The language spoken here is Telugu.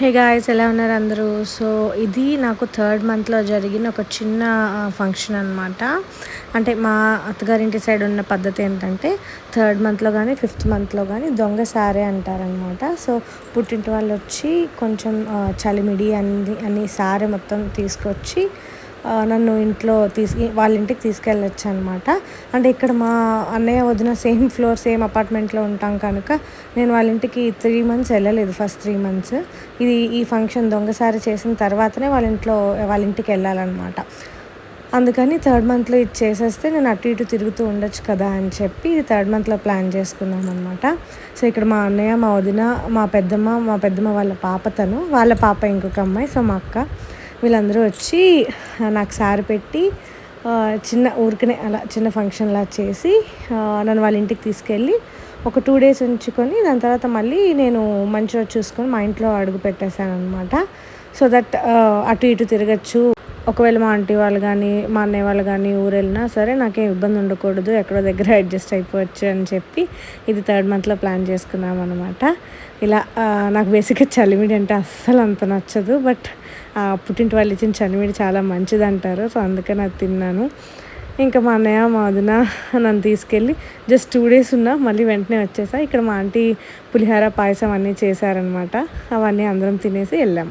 హే గాయ్స్, ఎలా ఉన్నారు అందరూ? సో ఇది నాకు థర్డ్ మంత్లో జరిగిన ఒక చిన్న ఫంక్షన్ అనమాట. అంటే మా అత్తగారింటి సైడ్ ఉన్న పద్ధతి ఏంటంటే థర్డ్ మంత్లో కానీ ఫిఫ్త్ మంత్లో కానీ దొంగ సారే అంటారనమాట. సో పుట్టింటి వాళ్ళు వచ్చి కొంచెం చలిమిడి అన్ని సారే మొత్తం తీసుకొచ్చి నన్ను వాళ్ళ ఇంటికి తీసుకెళ్ళొచ్చు అనమాట. అంటే ఇక్కడ మా అన్నయ్య వదిన సేమ్ ఫ్లోర్ సేమ్ అపార్ట్మెంట్లో ఉంటాం కనుక నేను వాళ్ళ ఇంటికి 3 months వెళ్ళలేదు. ఫస్ట్ 3 months ఈ ఫంక్షన్ దొంగసారి చేసిన తర్వాతనే వాళ్ళ ఇంటికి వెళ్ళాలన్నమాట. అందుకని థర్డ్ మంత్లో ఇది చేసేస్తే నేను అటు ఇటు తిరుగుతూ ఉండొచ్చు కదా అని చెప్పి ఇది థర్డ్ మంత్లో ప్లాన్ చేసుకున్నాం అనమాట. సో ఇక్కడ మా అన్నయ్య, మా వదిన, మా పెద్దమ్మ వాళ్ళ వాళ్ళ పాప ఇంకొక అమ్మాయి, సో మా అక్క, వీళ్ళందరూ వచ్చి నాకు సారి పెట్టి చిన్న ఊరికనే అలా చిన్న ఫంక్షన్లా చేసి నన్ను వాళ్ళ ఇంటికి తీసుకెళ్ళి ఒక 2 days ఉంచుకొని దాని తర్వాత మళ్ళీ నేను మంచి రోజు చూసుకొని మా ఇంట్లో అడుగు పెట్టేశాను అనమాట. సో దట్ అటు ఇటు తిరగచ్చు. ఒకవేళ మా ఆంటీ వాళ్ళు కానీ మా అన్నయ్య వాళ్ళు కానీ ఊరు వెళ్ళినా సరే నాకేం ఇబ్బంది ఉండకూడదు, ఎక్కడో దగ్గర అడ్జస్ట్ అయిపోవచ్చు అని చెప్పి ఇది థర్డ్ మంత్లో ప్లాన్ చేసుకున్నాం అనమాట. ఇలా నాకు బేసిక్గా చలిమిడి అంటే అస్సలు అంత నచ్చదు, బట్ పుట్టింటి వాళ్ళు ఇచ్చిన చలిమిడి చాలా మంచిది అంటారు. సో అందుకని అది తిన్నాను. ఇంకా మా అన్నయ్య, మా వదిన నన్ను తీసుకెళ్ళి జస్ట్ 2 days ఉన్నా మళ్ళీ వెంటనే వచ్చేసా. ఇక్కడ మా ఆంటీ పులిహోర, పాయసం అన్నీ చేశారనమాట. అవన్నీ అందరం తినేసి వెళ్ళాం.